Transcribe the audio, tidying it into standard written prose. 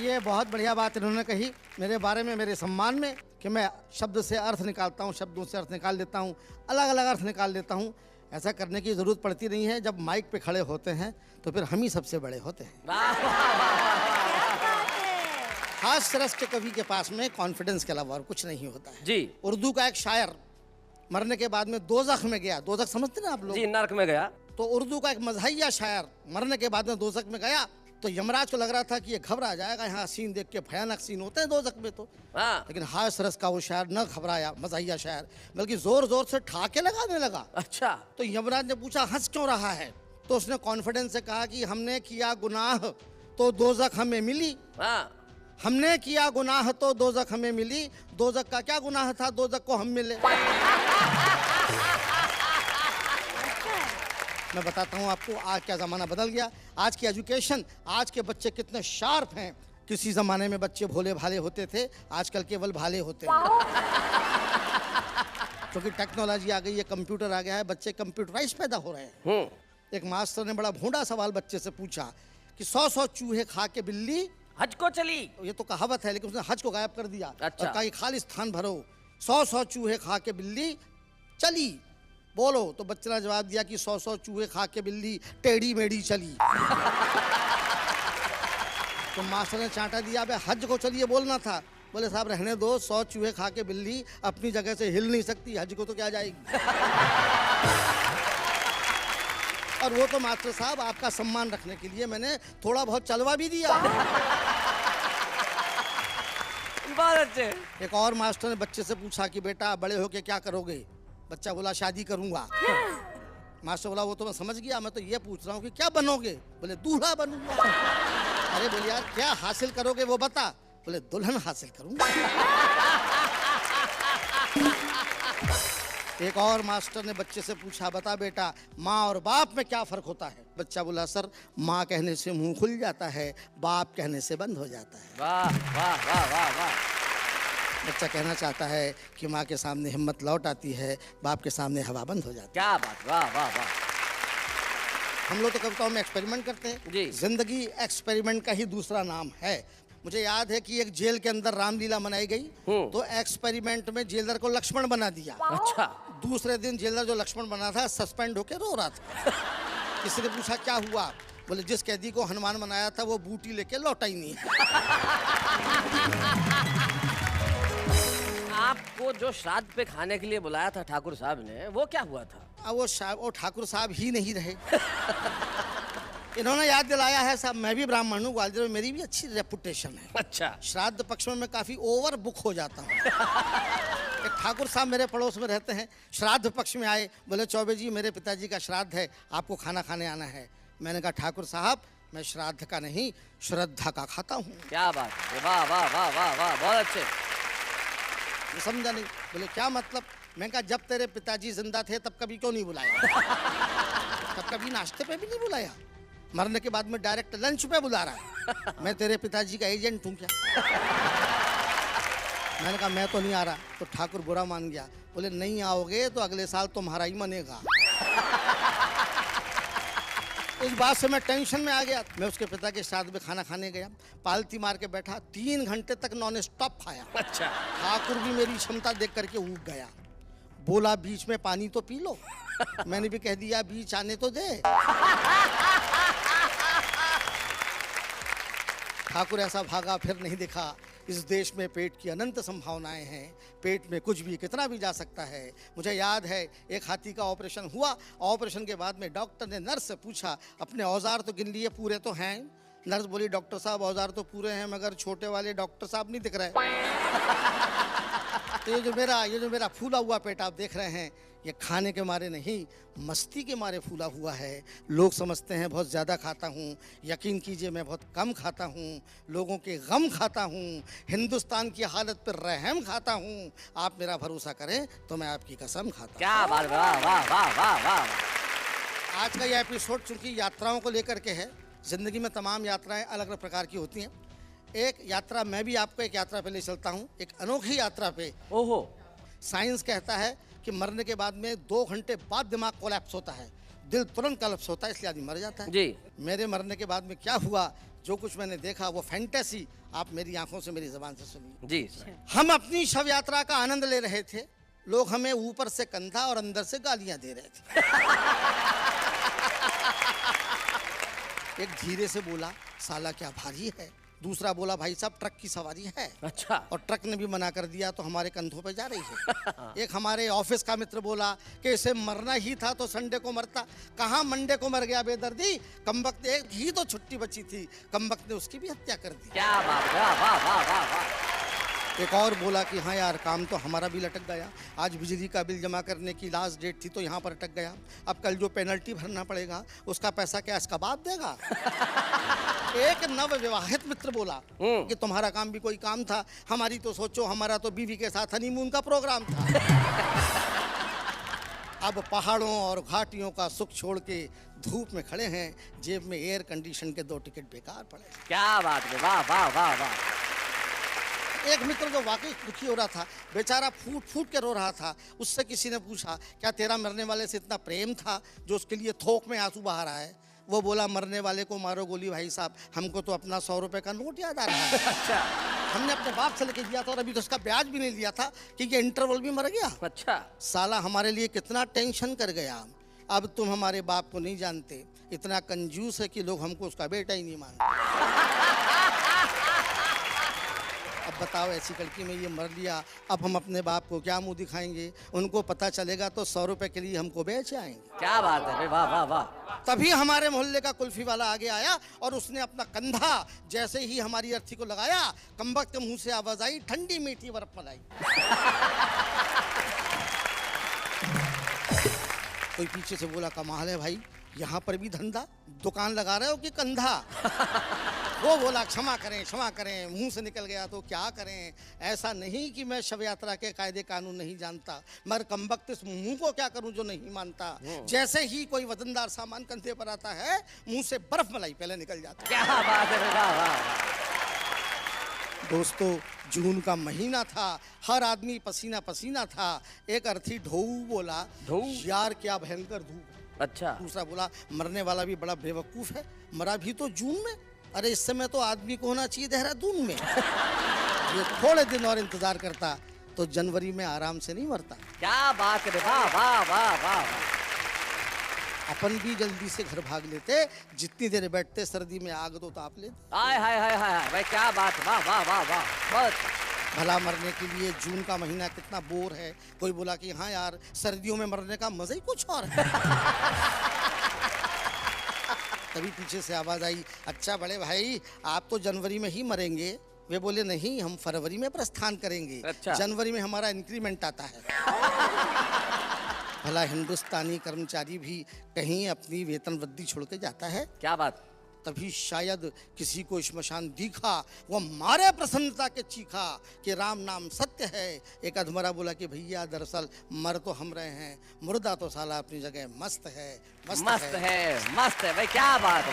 ये बहुत बढ़िया बात इन्होंने कही मेरे बारे में, मेरे सम्मान में, कि मैं शब्द से अर्थ निकालता हूँ, शब्दों से अर्थ निकाल लेता हूँ, अलग अलग अर्थ निकाल लेता हूँ। ऐसा करने की ज़रूरत पड़ती नहीं है। जब माइक पे खड़े होते हैं तो फिर हम ही सबसे बड़े होते हैं। हास्य रस के कवि के पास में कॉन्फिडेंस के अलावा और कुछ नहीं होता है जी। उर्दू का एक शायर मरने के बाद में दोज़ख में गया। दोज़ख समझते ना आप लोग? जी, नर्क में गया। तो उर्दू का एक मज़हिया शायर मरने के बाद में दोज़ख में गया तो यमराज को लग रहा था कि ये घबरा जाएगा, यहाँ सीन देख के, भयानक सीन होते हैं दोज़ख में तो। हाँ। लेकिन हास्य रस का वो शायर न घबराया, मज़हिया शायर, बल्कि जोर जोर से ठाके लगाने लगा। अच्छा। तो यमराज ने पूछा हंस क्यों रहा है? तो उसने कॉन्फिडेंस से कहा कि हमने किया गुनाह तो दोज़ख हमें मिली। हाँ। हमने किया गुनाह तो दोज़ख हमें मिली। दोज़ख का क्या गुनाह था, दोज़ख को हम मिले। मैं बताता हूँ आपको आज क्या ज़माना बदल गया। आज की एजुकेशन, आज के बच्चे कितने शार्प हैं। किसी ज़माने में बच्चे भोले भाले होते थे, आजकल केवल भाले होते हैं। क्योंकि टेक्नोलॉजी आ गई है, कंप्यूटर आ गया है, बच्चे कंप्यूटराइज पैदा हो रहे हैं। एक मास्टर ने बड़ा भोंडा सवाल बच्चे से पूछा कि 100 चूहे खा के बिल्ली हज को चली। ये तो कहावत है, लेकिन उसने हज को गायब कर दिया। अच्छा। और कहा कि खाली स्थान भरो। 100 चूहे खा के बिल्ली चली, बोलो। तो बच्चे ने जवाब दिया कि 100 चूहे खा के बिल्ली टेढ़ी मेढ़ी चली। तो मास्टर ने चांटा दिया, बे हज को चलिए बोलना था। बोले साहब रहने दो, 100 चूहे खा के बिल्ली अपनी जगह से हिल नहीं सकती, हज को तो क्या जाएगी। और वो तो मास्टर साहब आपका सम्मान रखने के लिए मैंने थोड़ा बहुत चलवा भी दिया। बहुत अच्छे। एक और मास्टर ने बच्चे से पूछा कि बेटा बड़े होके क्या करोगे? बच्चा बोला शादी करूंगा। मास्टर बोला वो तो मैं समझ गया, मैं तो ये पूछ रहा हूँ कि क्या बनोगे? बोले दूल्हा बनूंगा। अरे बोले यार क्या हासिल करोगे वो बता। बोले दुल्हन हासिल करूंगा। एक और मास्टर ने बच्चे से पूछा बता बेटा माँ और बाप में क्या फर्क होता है? बच्चा बोला सर माँ कहने से मुंह खुल जाता है, बाप कहने से बंद हो जाता है। वाह वाह वाह वाह वाह। बच्चा कहना चाहता है कि माँ के सामने हिम्मत लौट आती है, बाप के सामने हवा बंद हो जाती है। क्या बात, वाह वाह वाह। हम लोग तो कविताओं में एक्सपेरिमेंट करते हैं जी। जिंदगी एक्सपेरिमेंट का ही दूसरा नाम है। मुझे याद है कि एक जेल के अंदर रामलीला मनाई गई तो एक्सपेरिमेंट में जेलर को लक्ष्मण बना दिया। अच्छा। दूसरे दिन जेलर जो लक्ष्मण बना था सस्पेंड होकर रो रहा था। किसी ने पूछा क्या हुआ? बोले जिस कैदी को हनुमान बनाया था वो बूटी लेके लौटा ही नहीं। आपको जो श्राद्ध पे खाने के लिए बुलाया था ठाकुर साहब ने, वो क्या हुआ था? अब वो ठाकुर साहब ही नहीं रहे। इन्होंने याद दिलाया है साहब, मैं भी ब्राह्मण हूँ, ग्वालियर में मेरी भी अच्छी रेपुटेशन है। अच्छा। श्राद्ध पक्ष में मैं काफी ओवर बुक हो जाता हूँ। एक ठाकुर साहब मेरे पड़ोस में रहते हैं, श्राद्ध पक्ष में आए, बोले चौबे जी मेरे पिताजी का श्राद्ध है, आपको खाना खाने आना है। मैंने कहा ठाकुर साहब मैं श्राद्ध का नहीं श्रद्धा का खाता हूँ। क्या बात है, वाह वाह वाह वाह वाह, बहुत अच्छे। समझा नहीं। बोले क्या मतलब? मैं कहा जब तेरे पिताजी जिंदा थे तब कभी क्यों नहीं बुलाया? तब कभी नाश्ते पे भी नहीं बुलाया, मरने के बाद में डायरेक्ट लंच पे बुला रहा है। मैं तेरे पिताजी का एजेंट हूँ क्या? मैंने कहा मैं तो नहीं आ रहा। तो ठाकुर बुरा मान गया, बोले नहीं आओगे तो अगले साल तुम्हारा ही मनेगा। उस बात से मैं टेंशन में आ गया। मैं उसके पिता के साथ में खाना खाने गया, पालती मार के बैठा, 3 घंटे तक नॉन स्टॉप खाया। अच्छा। ठाकुर भी मेरी क्षमता देख करके ऊब गया, बोला बीच में पानी तो पी लो। मैंने भी कह दिया बीच आने तो दे। ठाकुर ऐसा भागा फिर नहीं दिखा। इस देश में पेट की अनंत संभावनाएं हैं, पेट में कुछ भी कितना भी जा सकता है। मुझे याद है एक हाथी का ऑपरेशन हुआ, ऑपरेशन के बाद में डॉक्टर ने नर्स से पूछा अपने औजार तो गिन लिए, पूरे तो हैं? नर्स बोली डॉक्टर साहब औजार तो पूरे हैं मगर छोटे वाले डॉक्टर साहब नहीं दिख रहे। तो ये जो मेरा फूला हुआ पेट आप देख रहे हैं, ये खाने के मारे नहीं मस्ती के मारे फूला हुआ है। लोग समझते हैं बहुत ज़्यादा खाता हूँ, यकीन कीजिए मैं बहुत कम खाता हूँ। लोगों के गम खाता हूँ, हिंदुस्तान की हालत पर रहम खाता हूँ। आप मेरा भरोसा करें तो मैं आपकी कसम खाता हूँ। क्या बात, वाह वाह वाह वाह वाह। आज का ये एपिसोड चूंकि यात्राओं को लेकर के है, ज़िंदगी में तमाम यात्राएं अलग अलग प्रकार की होती हैं। एक यात्रा मैं भी आपको एक यात्रा पे ले चलता हूँ, एक अनोखी यात्रा पे। ओहो। साइंस कहता है कि मरने के बाद में 2 घंटे बाद दिमाग कोलैप्स होता है, दिल तुरंत कोलैप्स होता है, इसलिए आदमी मर जाता है। जी। मेरे मरने के बाद में क्या हुआ जो कुछ मैंने देखा वो फैंटेसी आप मेरी आंखों से, मेरी जबान से सुनिए। जी सर। हम अपनी शव यात्रा का आनंद ले रहे थे, लोग हमें ऊपर से कंधा और अंदर से गालियां दे रहे थे। एक धीरे से बोला, साला क्या भारी है। दूसरा बोला, भाई साहब ट्रक की सवारी है। अच्छा। और ट्रक ने भी मना कर दिया तो हमारे कंधों पे जा रही है। एक हमारे ऑफिस का मित्र बोला कि इसे मरना ही था तो संडे को मरता, कहाँ मंडे को मर गया बेदर्दी, कमबख्त एक ही तो छुट्टी बची थी, कमबख्त ने उसकी भी हत्या कर दी। क्या बात, वाह वाह वाह वाह वाह। एक और बोला कि हाँ यार काम तो हमारा भी लटक गया, आज बिजली का बिल जमा करने की लास्ट डेट थी तो यहाँ पर अटक गया, अब कल जो पेनल्टी भरना पड़ेगा उसका पैसा क्या इसका बाप देगा। एक नव विवाहित मित्र बोला कि तुम्हारा काम भी कोई काम था, हमारी तो सोचो, हमारा तो बीवी के साथ हनीमून का प्रोग्राम था। अब पहाड़ों और घाटियों का सुख छोड़ के धूप में खड़े हैं, जेब में एयर कंडीशन के 2 टिकट बेकार पड़े। क्या बात है, वाह वाह वाह वाह। एक मित्र जो वाकई दुखी हो रहा था, बेचारा फूट फूट के रो रहा था, उससे किसी ने पूछा, क्या तेरा मरने वाले से इतना प्रेम था जो उसके लिए थोक में आंसू बहा रहा है। वो बोला, मरने वाले को मारो गोली भाई साहब, हमको तो अपना 100 रुपए का नोट याद आ रहा है। अच्छा। हमने अपने बाप से लेके दिया था और अभी तो उसका ब्याज भी नहीं लिया था कि ये इंटरवल भी मर गया। अच्छा। साला हमारे लिए कितना टेंशन कर गया। अब तुम हमारे बाप को नहीं जानते, इतना कंजूस है कि लोग हमको उसका बेटा ही नहीं मानते। अब बताओ, ऐसी लड़की में ये मर लिया, अब हम अपने बाप को क्या मुंह दिखाएंगे, उनको पता चलेगा तो 100 रुपए के लिए हमको बेच आएंगे। क्या बात है, वाह वाह वाह। तभी हमारे मोहल्ले का कुल्फी वाला आगे आया और उसने अपना कंधा जैसे ही हमारी अर्थी को लगाया, कमबख्त के मुंह से आवाज आई, ठंडी मीठी बर्फ मलाई। कोई पीछे से बोला, कमाल है भाई, यहाँ पर भी धंधा, दुकान लगा रहे हो कि कंधा। वो बोला, क्षमा करें, मुंह से निकल गया तो क्या करें, ऐसा नहीं कि मैं शव यात्रा के कायदे कानून नहीं जानता, मगर कमबख्त इस मुंह को क्या करूं जो नहीं मानता। जैसे ही कोई वजनदार सामान कंधे पर आता है, मुंह से बर्फ मलाई पहले निकल जाती है। क्या बात है, वाह वाह। दोस्तों, जून का महीना था, हर आदमी पसीना पसीना था। एक अर्थी ढोऊ बोला, ढोऊ? यार क्या भयंकर धूप है। अच्छा। दूसरा बोला, मरने वाला भी बड़ा बेवकूफ है, मरा भी तो जून में, अरे इस समय तो आदमी को होना चाहिए देहरादून में। ये थोड़े दिन और इंतजार करता तो जनवरी में आराम से नहीं मरता। क्या बात है, वाह वाह वाह वाह। अपन भी जल्दी से घर भाग लेते, जितनी देर बैठते सर्दी में आग तो ताप लेते। हाय हाय हाय हाय, भाई क्या बात, वाह वाह वाह वाह, बहुत। भला मरने के लिए जून का महीना कितना बोर है। कोई बोला कि हाँ यार, सर्दियों में मरने का मजा ही कुछ और है। तभी पीछे से आवाज आई, अच्छा बड़े भाई, आप तो जनवरी में ही मरेंगे। वे बोले, नहीं, हम फरवरी में प्रस्थान करेंगे। अच्छा। जनवरी में हमारा इंक्रीमेंट आता है। भला हिंदुस्तानी कर्मचारी भी कहीं अपनी वेतन वृद्धि छोड़ के जाता है? क्या बात। तभी शायद किसी को श्मशान दिखा, वो मारे प्रसन्नता के चीखा कि राम नाम सत्य है। एक अधमरा बोला कि भैया दरअसल मर तो हम रहे हैं, मुर्दा तो साला अपनी जगह मस्त है, मस्त है भाई, क्या बात है।